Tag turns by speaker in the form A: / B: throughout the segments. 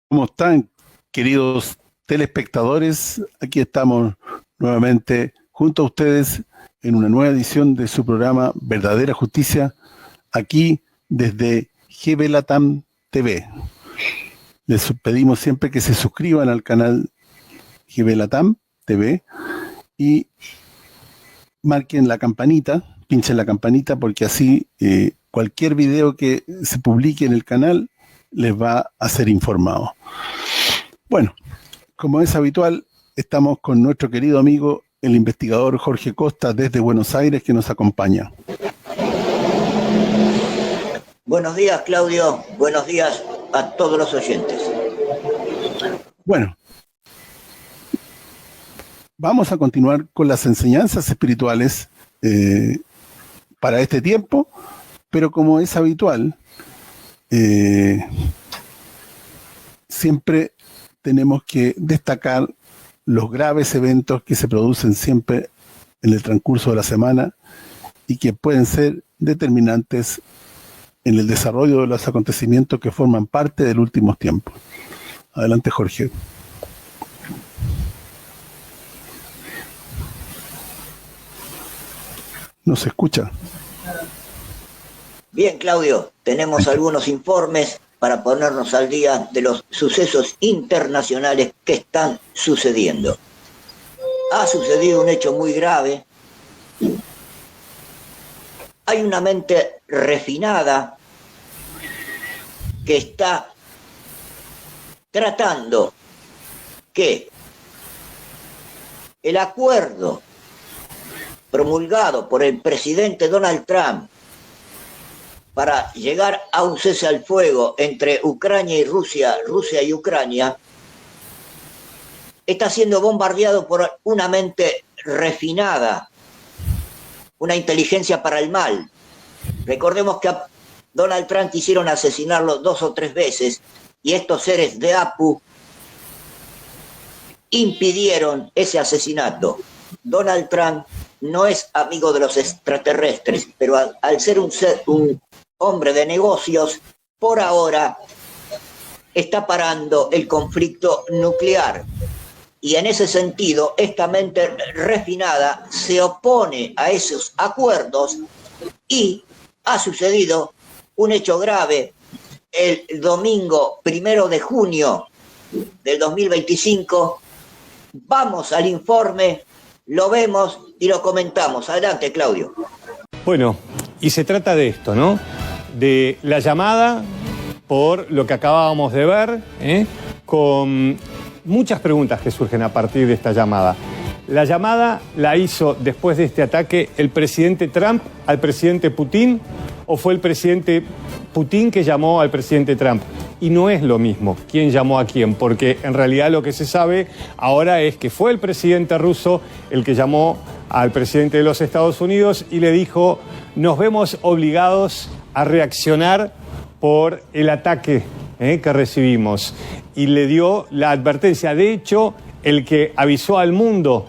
A: ¿Cómo están, queridos telespectadores? Aquí estamos nuevamente junto a ustedes en una nueva edición de su programa Verdadera Justicia, aquí desde GB Latam TV. Les pedimos siempre que se suscriban al canal GB Latam TV y marquen la campanita, pinchen la campanita, porque así cualquier video que se publique en el canal les va a ser informado. Bueno, como es habitual, estamos con nuestro querido amigo, el investigador Jorge Costa, desde Buenos Aires, que nos acompaña.
B: Buenos días, Claudio. Buenos días a todos los oyentes.
A: Bueno, vamos a continuar con las enseñanzas espirituales para este tiempo, pero como es habitual, siempre tenemos que destacar los graves eventos que se producen siempre en el transcurso de la semana y que pueden ser determinantes en el desarrollo de los acontecimientos que forman parte del último tiempo. Adelante, Jorge. ¿No se escucha?
B: Bien, Claudio, tenemos algunos informes para ponernos al día de los sucesos internacionales que están sucediendo. Ha sucedido un hecho muy grave. Hay una mente refinada que está tratando que el acuerdo promulgado por el presidente Donald Trump para llegar a un cese al fuego entre Ucrania y Rusia y Ucrania, está siendo bombardeado por una mente refinada, una inteligencia para el mal. Recordemos que a Donald Trump quisieron asesinarlo 2 o 3 veces y estos seres de Apu impidieron ese asesinato. Donald Trump no es amigo de los extraterrestres, pero al ser un hombre de negocios, por ahora está parando el conflicto nuclear. Y en ese sentido, esta mente refinada se opone a esos acuerdos y ha sucedido un hecho grave el domingo 1 de junio del 2025. Vamos al informe, lo vemos y lo comentamos. Adelante, Claudio.
C: Bueno, y se trata de esto, ¿no? De la llamada por lo que acabábamos de ver, con muchas preguntas que surgen a partir de esta llamada. La llamada la hizo después de este ataque el presidente Trump al presidente Putin, o fue el presidente Putin que llamó al presidente Trump. Y no es lo mismo quién llamó a quién, porque en realidad lo que se sabe ahora es que fue el presidente ruso el que llamó al presidente de los Estados Unidos y le dijo: nos vemos obligados a reaccionar por el ataque que recibimos. Y le dio la advertencia. De hecho, el que avisó al mundo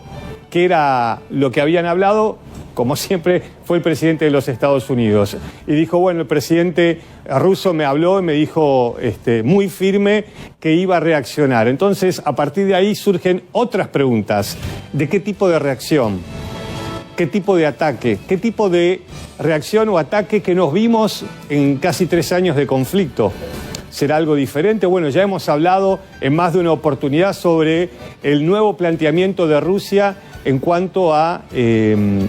C: que era lo que habían hablado, como siempre, fue el presidente de los Estados Unidos. Y dijo, bueno, el presidente ruso me habló y me dijo muy firme que iba a reaccionar. Entonces, a partir de ahí surgen otras preguntas. ¿De qué tipo de reacción? ¿Qué tipo de ataque? ¿Qué tipo de reacción o ataque que nos vimos en casi 3 años de conflicto? ¿Será algo diferente? Bueno, ya hemos hablado en más de una oportunidad sobre el nuevo planteamiento de Rusia en cuanto a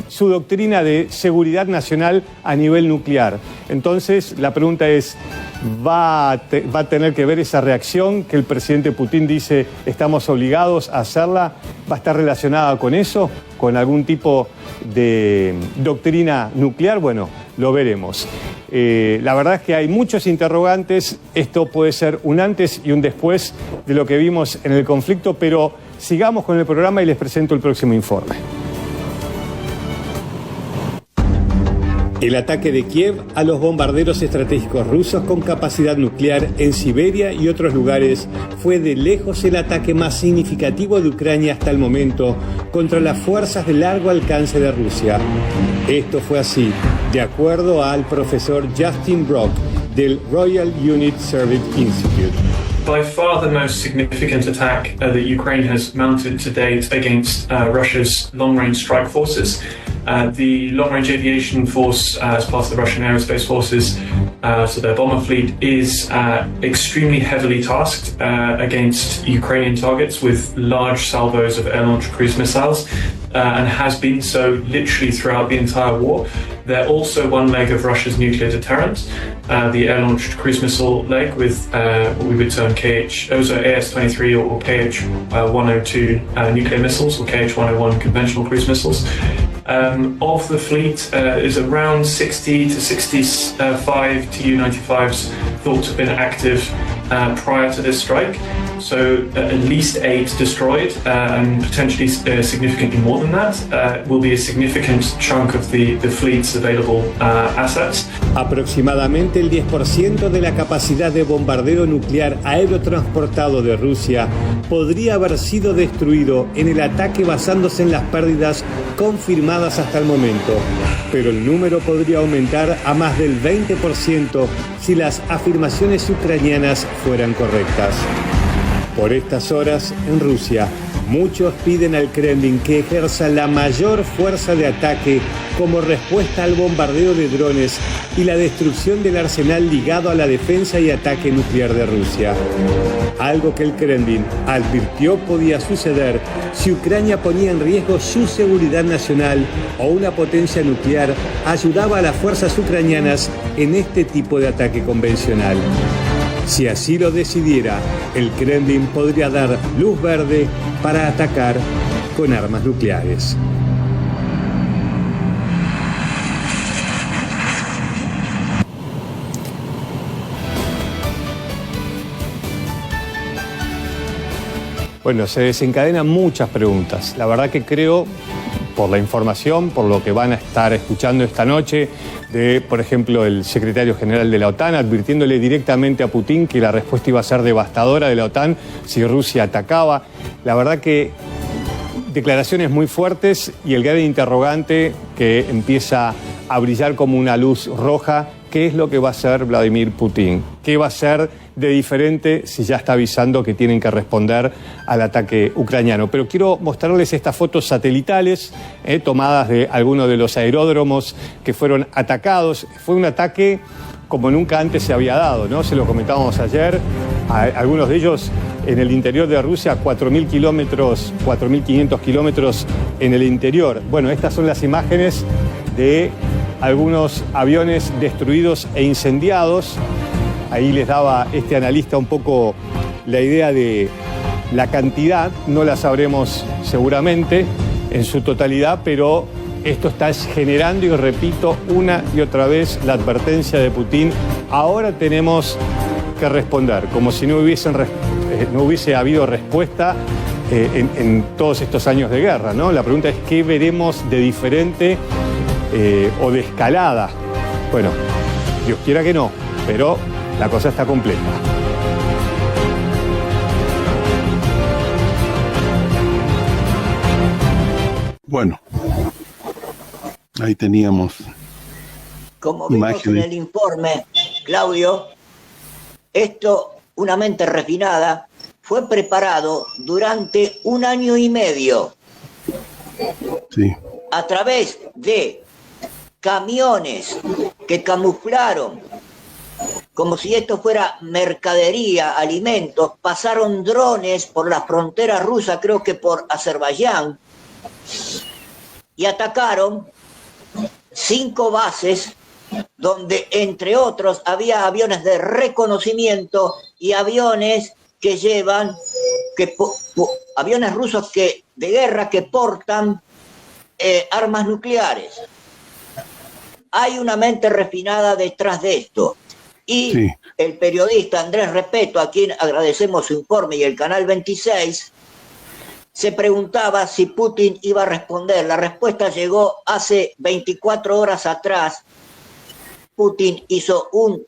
C: su doctrina de seguridad nacional a nivel nuclear. Entonces, la pregunta es, ¿va a tener que ver esa reacción que el presidente Putin dice estamos obligados a hacerla? ¿Va a estar relacionada con eso? ¿Con algún tipo de doctrina nuclear? Bueno, lo veremos. La verdad es que hay muchos interrogantes. Esto puede ser un antes y un después de lo que vimos en el conflicto, pero sigamos con el programa y les presento el próximo informe. El ataque de Kiev a los bombarderos estratégicos rusos con capacidad nuclear en Siberia y otros lugares fue de lejos el ataque más significativo de Ucrania hasta el momento contra las fuerzas de largo alcance de Rusia. Esto fue así, de acuerdo al profesor Justin Brock del Royal Unit Service Institute.
D: By far the most significant attack that Ukraine has mounted to date against Russia's long-range strike forces. The long-range aviation force, as part of the Russian aerospace forces, so their bomber fleet, is extremely heavily tasked against Ukrainian targets with large salvos of air-launched cruise missiles, and has been so literally throughout the entire war. They're also one leg of Russia's nuclear deterrent, the air-launched cruise missile leg with what we would term AS-23 or KH-102 nuclear missiles, or KH-101 conventional cruise missiles. Of the fleet is around 60 to 65 Tu-95s thought to have been active prior to this strike. So at least 8 destroyed, and potentially significantly more than that will be a significant chunk of the fleet's available assets.
C: Aproximadamente el 10% de la capacidad de bombardero nuclear aerotransportado de Rusia podría haber sido destruido en el ataque basándose en las pérdidas confirmadas hasta el momento, pero el número podría aumentar a más del 20% si las afirmaciones ucranianas fueran correctas. Por estas horas, en Rusia, muchos piden al Kremlin que ejerza la mayor fuerza de ataque como respuesta al bombardeo de drones y la destrucción del arsenal ligado a la defensa y ataque nuclear de Rusia. Algo que el Kremlin advirtió podía suceder si Ucrania ponía en riesgo su seguridad nacional o una potencia nuclear ayudaba a las fuerzas ucranianas en este tipo de ataque convencional. Si así lo decidiera, el Kremlin podría dar luz verde para atacar con armas nucleares. Bueno, se desencadenan muchas preguntas. La verdad que creo, por la información, por lo que van a estar escuchando esta noche, de, por ejemplo, el secretario general de la OTAN advirtiéndole directamente a Putin que la respuesta iba a ser devastadora de la OTAN si Rusia atacaba. La verdad que declaraciones muy fuertes y el gran interrogante que empieza a brillar como una luz roja. ¿Qué es lo que va a hacer Vladimir Putin? ¿Qué va a hacer de diferente si ya está avisando que tienen que responder al ataque ucraniano? Pero quiero mostrarles estas fotos satelitales tomadas de algunos de los aeródromos que fueron atacados. Fue un ataque como nunca antes se había dado, ¿no? Se lo comentábamos ayer. Algunos de ellos en el interior de Rusia, 4.000 kilómetros, 4.500 kilómetros en el interior. Bueno, estas son las imágenes de algunos aviones destruidos e incendiados. Ahí les daba este analista un poco la idea de la cantidad, no la sabremos seguramente en su totalidad, pero esto está generando, y repito una y otra vez, la advertencia de Putin. Ahora tenemos que responder, como si no hubiese habido respuesta en todos estos años de guerra, ¿no? La pregunta es ¿qué veremos de diferente o de escalada? Bueno, Dios quiera que no, pero la cosa está compleja.
A: Bueno, ahí teníamos.
B: Como vimos en el informe, Claudio, esto, una mente refinada, fue preparado durante 1 año y medio.
A: Sí.
B: A través de camiones que camuflaron como si esto fuera mercadería, alimentos, pasaron drones por la frontera rusa, creo que por Azerbaiyán, y atacaron 5 bases donde, entre otros, había aviones de reconocimiento y aviones que llevan, aviones rusos de guerra que portan armas nucleares. Hay una mente refinada detrás de esto. Y sí, el periodista Andrés Repeto, a quien agradecemos su informe, y el Canal 26, se preguntaba si Putin iba a responder. La respuesta llegó hace 24 horas atrás, Putin hizo un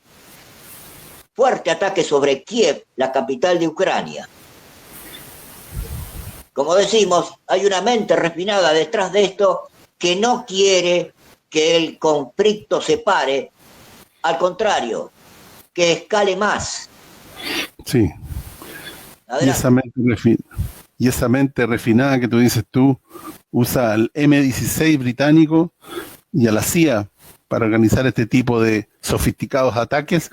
B: fuerte ataque sobre Kiev, la capital de Ucrania. Como decimos, hay una mente refinada detrás de esto que no quiere que el conflicto se pare, al contrario, que escale más.
A: Sí. Y esa mente refinada que tú dices usa al M-16 británico y a la CIA para organizar este tipo de sofisticados ataques,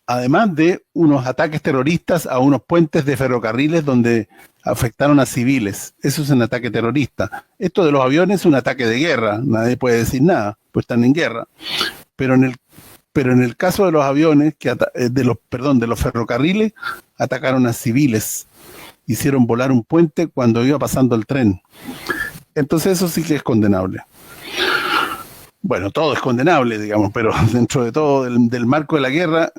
A: además de unos ataques terroristas a unos puentes de ferrocarriles donde afectaron a civiles. Eso es un ataque terrorista. Esto de los aviones es un ataque de guerra, nadie puede decir nada, pues están en guerra. Pero en el caso de los aviones, de los ferrocarriles, atacaron a civiles. Hicieron volar un puente cuando iba pasando el tren. Entonces eso sí que es condenable. Bueno, todo es condenable, digamos, pero dentro de todo del marco de la guerra,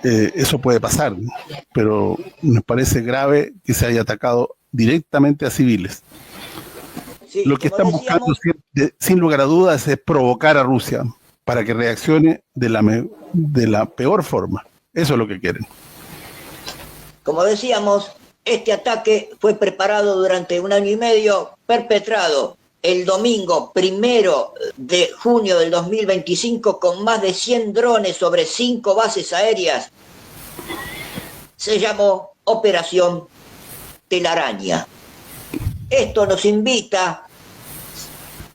A: eso puede pasar, pero nos parece grave que se haya atacado directamente a civiles.
B: Sí,
A: lo que están buscando, sin lugar a dudas, es provocar a Rusia para que reaccione de la peor forma. Eso es lo que quieren.
B: Como decíamos, este ataque fue preparado durante 1 año y medio, perpetrado el domingo 1 de junio del 2025 con más de 100 drones sobre 5 bases aéreas. Se llamó Operación Telaraña. Esto nos invita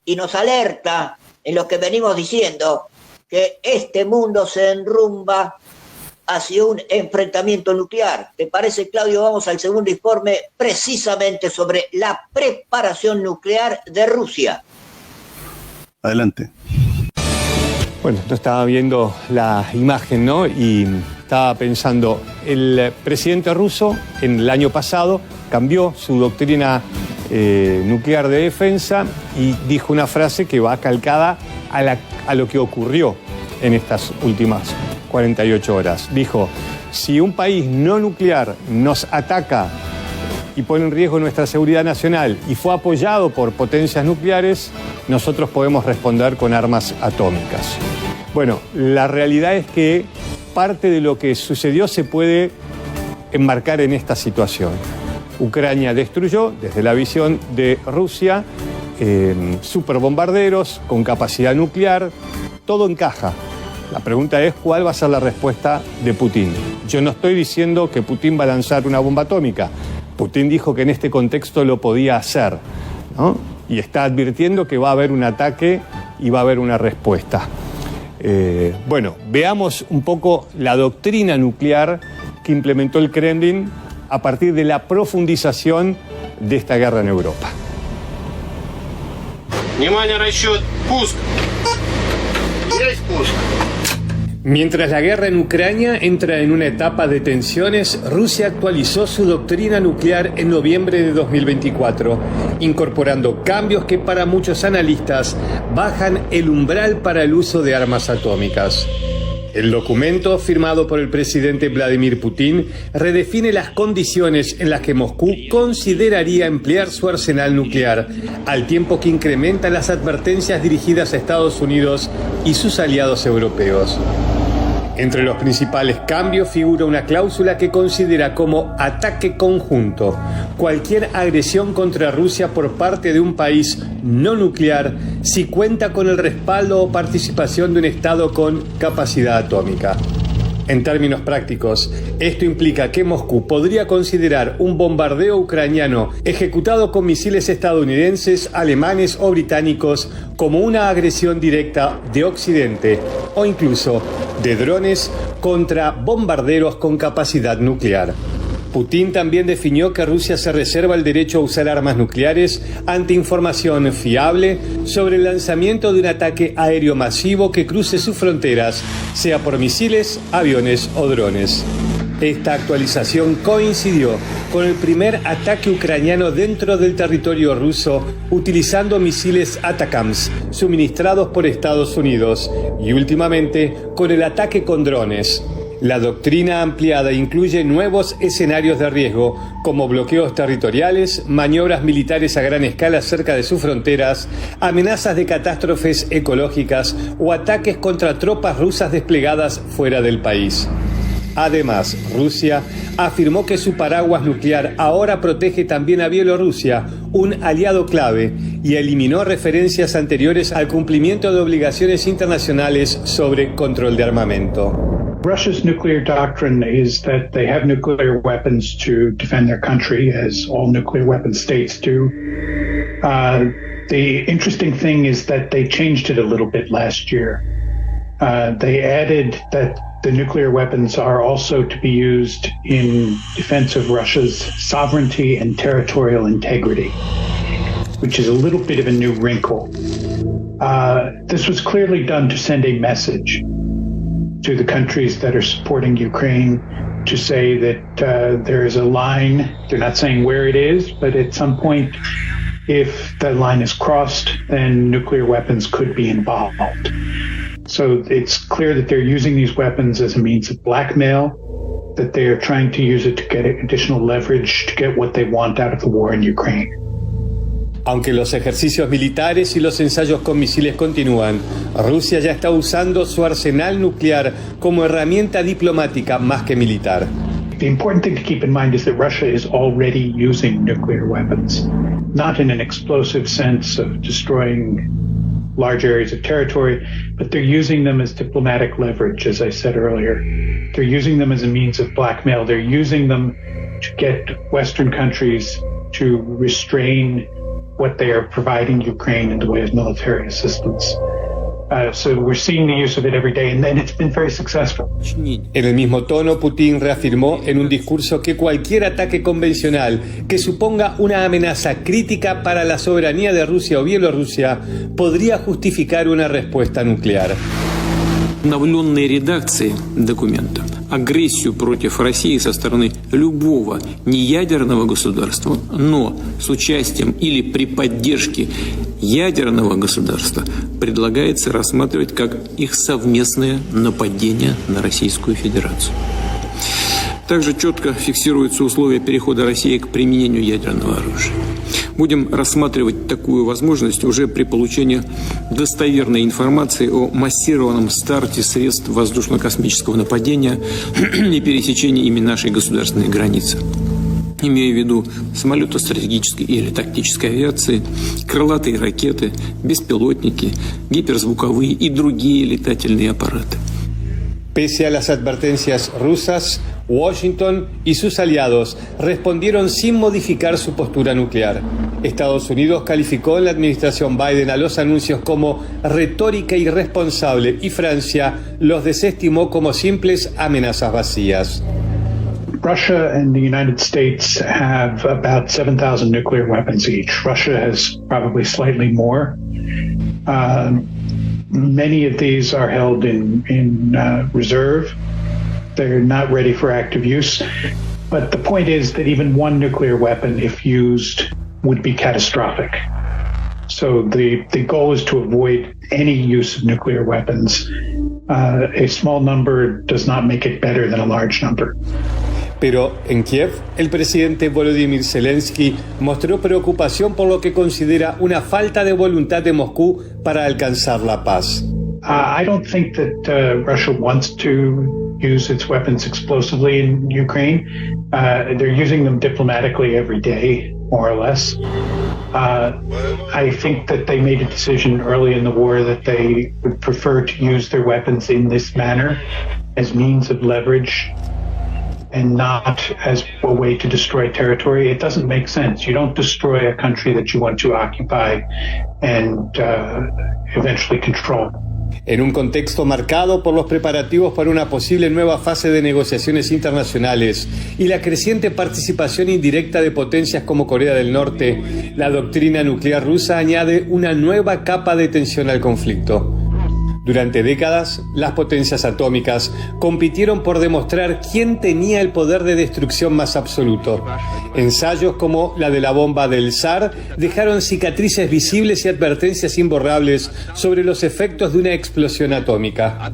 B: y nos alerta en lo que venimos diciendo, que este mundo se enrumba hacia un enfrentamiento nuclear. ¿Te parece, Claudio? Vamos al segundo informe precisamente sobre la preparación nuclear de Rusia.
A: Adelante.
C: Bueno, yo estaba viendo la imagen, ¿no? Y estaba pensando, el presidente ruso en el año pasado cambió su doctrina nuclear de defensa y dijo una frase que va calcada a lo que ocurrió en estas últimas 48 horas. Dijo, si un país no nuclear nos ataca y pone en riesgo nuestra seguridad nacional y fue apoyado por potencias nucleares, nosotros podemos responder con armas atómicas. Bueno, la realidad es que parte de lo que sucedió se puede enmarcar en esta situación. Ucrania destruyó, desde la visión de Rusia, superbombarderos con capacidad nuclear, todo encaja. La pregunta es, ¿cuál va a ser la respuesta de Putin? Yo no estoy diciendo que Putin va a lanzar una bomba atómica. Putin dijo que en este contexto lo podía hacer, ¿no? Y está advirtiendo que va a haber un ataque y va a haber una respuesta. Bueno, veamos un poco la doctrina nuclear que implementó el Kremlin a partir de la profundización de esta guerra en Europa.
E: Внимание, расчет, пуск. Есть пуск.
F: Mientras la guerra en Ucrania entra en una etapa de tensiones, Rusia actualizó su doctrina nuclear en noviembre de 2024, incorporando cambios que para muchos analistas bajan el umbral para el uso de armas atómicas. El documento, firmado por el presidente Vladimir Putin, redefine las condiciones en las que Moscú consideraría emplear su arsenal nuclear, al tiempo que incrementa las advertencias dirigidas a Estados Unidos y sus aliados europeos. Entre los principales cambios figura una cláusula que considera como ataque conjunto cualquier agresión contra Rusia por parte de un país no nuclear si cuenta con el respaldo o participación de un Estado con capacidad atómica. En términos prácticos, esto implica que Moscú podría considerar un bombardeo ucraniano ejecutado con misiles estadounidenses, alemanes o británicos como una agresión directa de Occidente o incluso de drones contra bombarderos con capacidad nuclear. Putin también definió que Rusia se reserva el derecho a usar armas nucleares ante información fiable sobre el lanzamiento de un ataque aéreo masivo que cruce sus fronteras, sea por misiles, aviones o drones. Esta actualización coincidió con el primer ataque ucraniano dentro del territorio ruso utilizando misiles ATACMS suministrados por Estados Unidos y últimamente con el ataque con drones. La doctrina ampliada incluye nuevos escenarios de riesgo, como bloqueos territoriales, maniobras militares a gran escala cerca de sus fronteras, amenazas de catástrofes ecológicas o ataques contra tropas rusas desplegadas fuera del país. Además, Rusia afirmó que su paraguas nuclear ahora protege también a Bielorrusia, un aliado clave, y eliminó referencias anteriores al cumplimiento de obligaciones internacionales sobre control de armamento.
G: Russia's nuclear doctrine is that they have nuclear weapons to defend their country, as all nuclear weapon states do. The interesting thing is that they changed it a little bit last year. They added that the nuclear weapons are also to be used in defense of Russia's sovereignty and territorial integrity, which is a little bit of a new wrinkle. This was clearly done to send a message to the countries that are supporting Ukraine to say that there is a line. They're not saying where it is, but at some point, if that line is crossed, then nuclear weapons could be involved. So it's clear that they're using these weapons as a means of blackmail, that they are trying to use it to get additional leverage to get what they want out of the war in Ukraine.
F: Aunque los ejercicios militares y los ensayos con misiles continúan, Rusia ya está usando su arsenal nuclear como herramienta diplomática más que militar.
G: The important thing to keep in mind is that Russia is already using nuclear weapons, not in an explosive sense of destroying large areas of territory, but they're using them as diplomatic leverage, as I said earlier. They're using them as a means of blackmail. They're using them to get Western countries to restrain what they are providing Ukraine in the way of military assistance. So we're seeing the use of it every day, and it's been very successful.
F: En el mismo tono, Putin reafirmó en un discurso que cualquier ataque convencional que suponga una amenaza crítica para la soberanía de Rusia o Bielorrusia podría justificar una respuesta nuclear.
H: Обновленной редакции документа агрессию против России со стороны любого неядерного государства, но с участием или при поддержке ядерного государства предлагается рассматривать как их совместное нападение на Российскую Федерацию. Также четко фиксируются условия перехода России к применению ядерного оружия. Будем рассматривать такую возможность уже при получении достоверной информации о массированном старте средств воздушно-космического нападения и пересечении ими нашей государственной границы. Имея в виду самолеты стратегической или тактической авиации, крылатые ракеты, беспилотники, гиперзвуковые и другие летательные аппараты.
F: Pese a las advertencias rusas, Washington y sus aliados respondieron sin modificar su postura nuclear. Estados Unidos calificó en la administración Biden a los anuncios como retórica irresponsable y Francia los desestimó como simples amenazas vacías.
G: Russia and the United States have about 7,000 nuclear weapons each. Russia has probably slightly more. Many of these are held in reserve. They're not ready for active use. But the point is that even one nuclear weapon, if used, would be catastrophic. So the goal is to avoid any use of nuclear weapons. A small number does not make it better than a large number.
F: Pero en Kiev, el presidente Volodymyr Zelensky mostró preocupación por lo que considera una falta de voluntad de Moscú para alcanzar la paz.
G: I don't think that Russia wants to use its weapons explosively in Ukraine. They're using them diplomatically every day, more or less. I think that they made a decision early in the war that they would prefer to use their weapons in this manner as means of leverage and not as a way to destroy territory. It doesn't make sense. You don't destroy a country that you want to occupy and eventually control.
F: En un contexto marcado por los preparativos para una posible nueva fase de negociaciones internacionales y la creciente participación indirecta de potencias como Corea del Norte, la doctrina nuclear rusa añade una nueva capa de tensión al conflicto. Durante décadas, las potencias atómicas compitieron por demostrar quién tenía el poder de destrucción más absoluto. Ensayos como la de la bomba del Zar dejaron cicatrices visibles y advertencias imborrables sobre los efectos de una explosión atómica.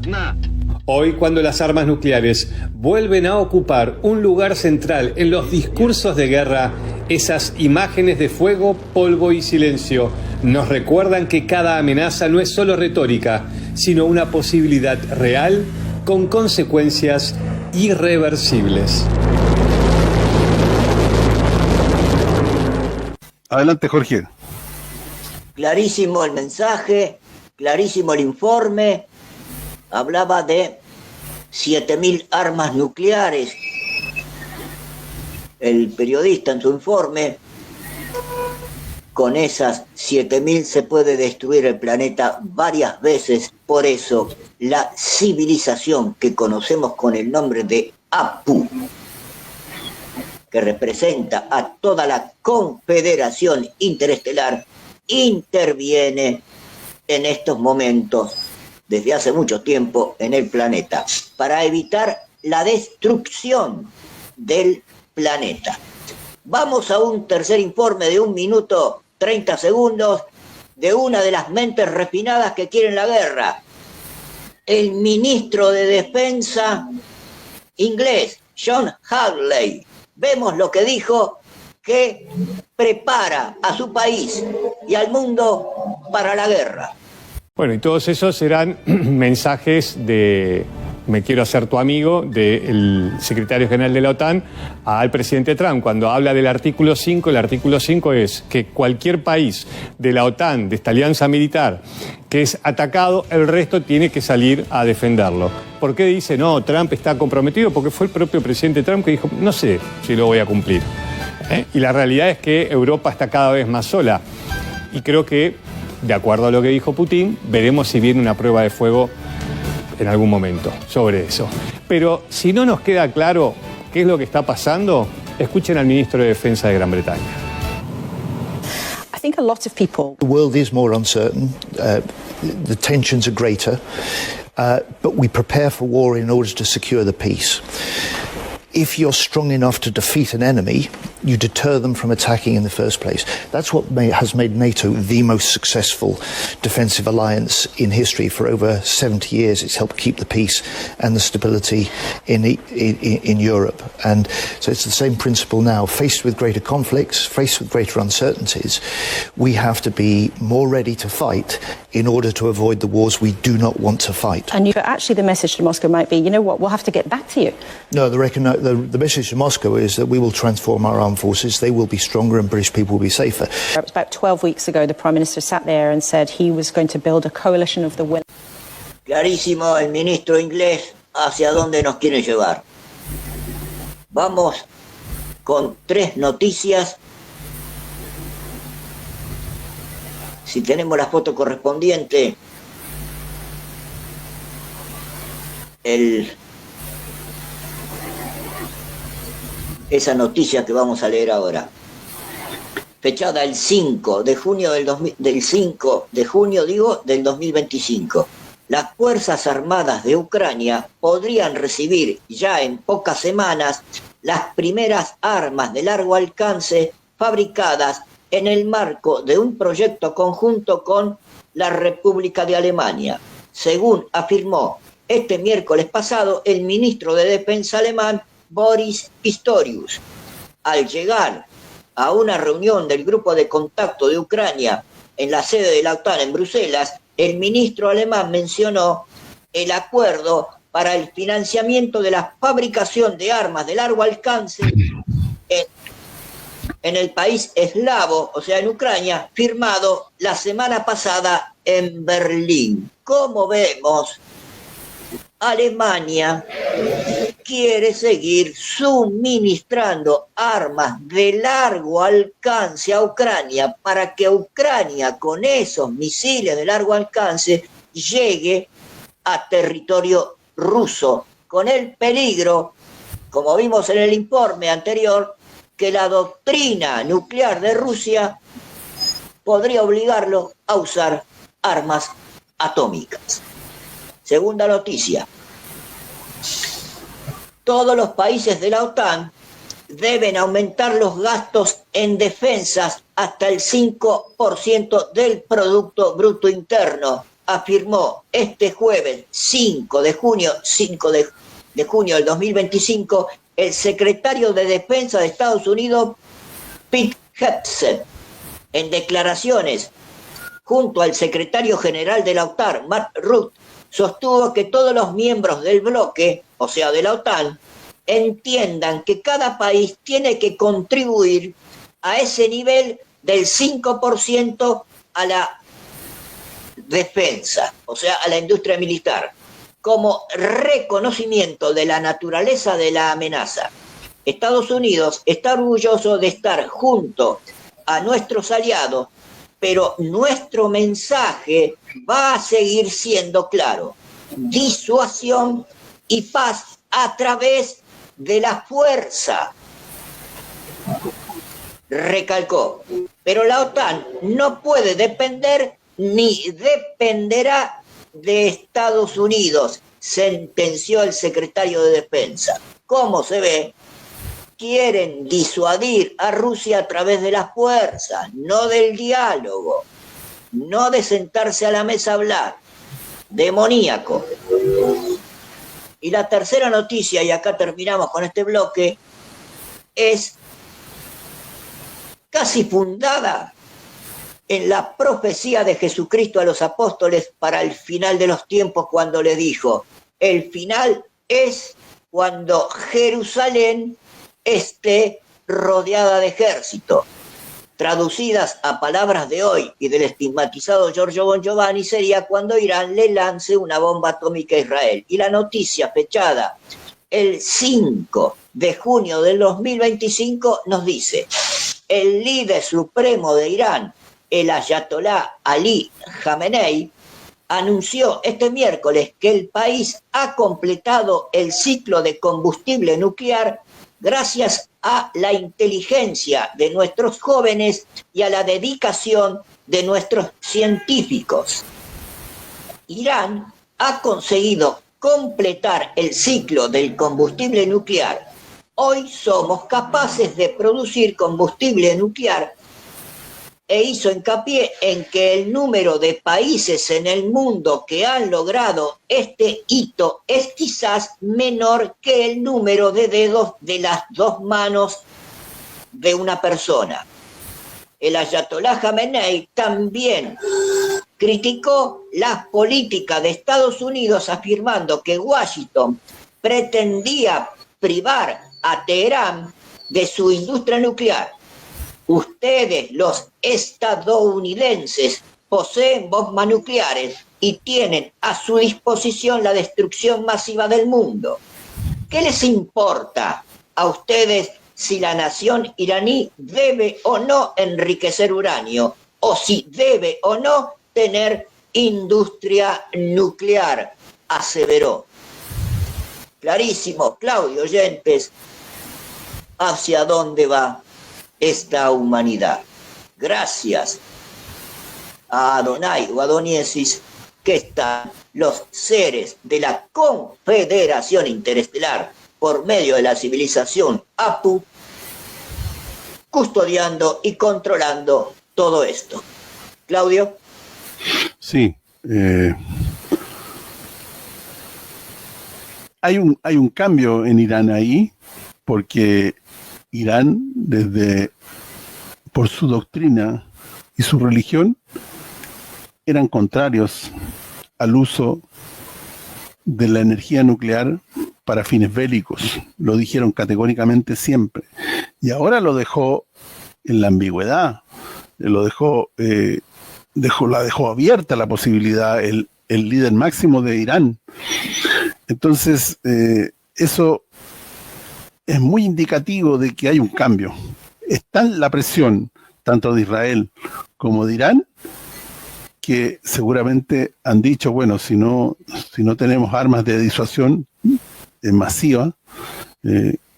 F: Hoy, cuando las armas nucleares vuelven a ocupar un lugar central en los discursos de guerra, esas imágenes de fuego, polvo y silencio nos recuerdan que cada amenaza no es solo retórica, sino una posibilidad real con consecuencias irreversibles.
A: Adelante, Jorge.
B: Clarísimo el mensaje, clarísimo el informe. Hablaba de 7.000 armas nucleares. El periodista en su informe, con esas 7.000 se puede destruir el planeta varias veces. Por eso, la civilización que conocemos con el nombre de Apu, que representa a toda la Confederación Interestelar, interviene en estos momentos, desde hace mucho tiempo, en el planeta, para evitar la destrucción del planeta. Vamos a un tercer informe de 1 minuto 30 segundos de una de las mentes refinadas que quieren la guerra. El ministro de Defensa inglés, John Hawley. Vemos lo que dijo, que prepara a su país y al mundo para la guerra.
C: Bueno, y todos esos serán mensajes de "me quiero hacer tu amigo" del secretario general de la OTAN al presidente Trump. Cuando habla del artículo 5, el artículo 5 es que cualquier país de la OTAN, de esta alianza militar, que es atacado, el resto tiene que salir a defenderlo. ¿Por qué dice no, Trump está comprometido? Porque fue el propio presidente Trump que dijo, no sé si lo voy a cumplir. Y la realidad es que Europa está cada vez más sola. Y creo que, de acuerdo a lo que dijo Putin, veremos si viene una prueba de fuego en algún momento sobre eso. Pero si no nos queda claro qué es lo que está pasando, escuchen al ministro de Defensa de Gran Bretaña.
I: I think a lot of people...
J: The world is more uncertain, the tensions are greater, but we prepare for war in order to secure the peace. If you're strong enough to defeat an enemy, you deter them from attacking in the first place. That's what has made NATO the most successful defensive alliance in history. For over 70 years, it's helped keep the peace and the stability in Europe. And so it's the same principle now. Faced with greater conflicts, faced with greater uncertainties, we have to be more ready to fight in order to avoid the wars we do not want to fight.
I: And actually the message to Moscow might be, you know what, we'll have to get back to you.
J: No, the message to Moscow is that we will transform our armed forces, they will be stronger and British people will be safer.
I: It was about 12 weeks ago the Prime Minister sat there and said he was going to build a coalition of the willing.
B: Clarísimo el ministro inglés hacia dónde nos quiere llevar. Vamos con 3 noticias. Si tenemos la foto correspondiente, esa noticia que vamos a leer ahora, fechada el 5 de junio del 2025. Las Fuerzas Armadas de Ucrania podrían recibir ya en pocas semanas las primeras armas de largo alcance fabricadas en el marco de un proyecto conjunto con la República de Alemania, según afirmó este miércoles pasado el ministro de Defensa alemán Boris Pistorius. Al llegar a una reunión del Grupo de Contacto de Ucrania en la sede de la OTAN en Bruselas, el ministro alemán mencionó el acuerdo para el financiamiento de la fabricación de armas de largo alcance en el país eslavo, o sea, en Ucrania, firmado la semana pasada en Berlín. Como vemos, Alemania quiere seguir suministrando armas de largo alcance a Ucrania para que Ucrania, con esos misiles de largo alcance, llegue a territorio ruso, con el peligro, como vimos en el informe anterior, que la doctrina nuclear de Rusia podría obligarlo a usar armas atómicas. Segunda noticia. Todos los países de la OTAN deben aumentar los gastos en defensas hasta el 5% del Producto Bruto Interno afirmó este jueves 5 de junio del 2025 el secretario de Defensa de Estados Unidos, Pete Hegseth, en declaraciones junto al secretario general de la OTAN, Mark Rutte, sostuvo que todos los miembros del bloque, o sea, de la OTAN, entiendan que cada país tiene que contribuir a ese nivel del 5% a la defensa, o sea, a la industria militar, como reconocimiento de la naturaleza de la amenaza. Estados Unidos está orgulloso de estar junto a nuestros aliados, pero nuestro mensaje va a seguir siendo claro: disuasión y paz a través de la fuerza. Recalcó, pero la OTAN no puede depender ni dependerá de Estados Unidos, sentenció el secretario de Defensa. Como se ve, quieren disuadir a Rusia a través de la fuerza, no del diálogo, no de sentarse a la mesa a hablar. Demoníaco. Y la tercera noticia, y acá terminamos con este bloque, es casi fundada en la profecía de Jesucristo a los apóstoles para el final de los tiempos, cuando le dijo: el final es cuando Jerusalén esté rodeada de ejército. Traducidas a palabras de hoy y del estigmatizado Giorgio Bon Giovanni, sería cuando Irán le lance una bomba atómica a Israel. Y la noticia fechada el 5 de junio del 2025 nos dice: el líder supremo de Irán, el ayatolá Ali Khamenei, anunció este miércoles que el país ha completado el ciclo de combustible nuclear gracias a la inteligencia de nuestros jóvenes y a la dedicación de nuestros científicos. Irán ha conseguido completar el ciclo del combustible nuclear. Hoy somos capaces de producir combustible nuclear, e hizo hincapié en que el número de países en el mundo que han logrado este hito es quizás menor que el número de dedos de las dos manos de una persona. El ayatolá Khamenei también criticó las políticas de Estados Unidos, afirmando que Washington pretendía privar a Teherán de su industria nuclear. Ustedes, los estadounidenses, poseen bombas nucleares y tienen a su disposición la destrucción masiva del mundo. ¿Qué les importa a ustedes si la nación iraní debe o no enriquecer uranio, o si debe o no tener industria nuclear?, aseveró. Clarísimo, Claudio, oyentes, hacia dónde va esta humanidad. Gracias a Adonai o Adoniesis, que están los seres de la Confederación Interestelar por medio de la civilización Apu, custodiando y controlando todo esto. Claudio.
A: Sí. Hay un cambio en Irán ahí, porque Irán, por su doctrina y su religión, eran contrarios al uso de la energía nuclear para fines bélicos. Lo dijeron categóricamente siempre. Y ahora lo dejó en la ambigüedad. La dejó abierta la posibilidad el líder máximo de Irán. Entonces, eso es muy indicativo de que hay un cambio. Está la presión tanto de Israel como de Irán, que seguramente han dicho, bueno, si no tenemos armas de disuasión masiva,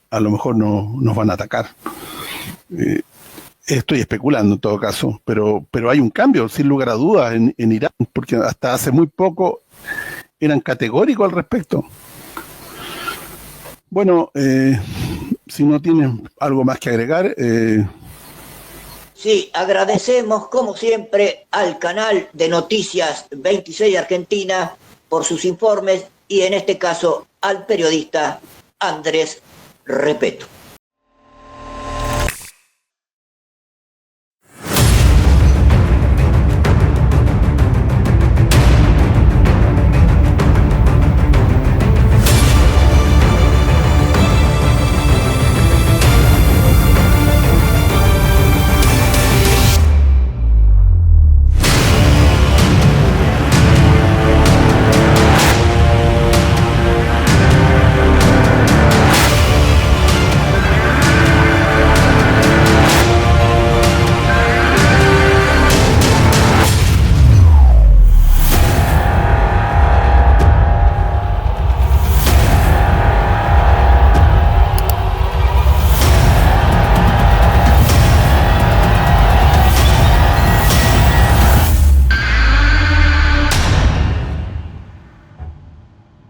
A: a lo mejor nos van a atacar. Estoy especulando en todo caso, pero hay un cambio, sin lugar a dudas, en Irán, porque hasta hace muy poco eran categóricos al respecto. Bueno, si no tienen algo más que agregar,
B: Sí, agradecemos como siempre al canal de Noticias 26 Argentina por sus informes y en este caso al periodista Andrés Repeto.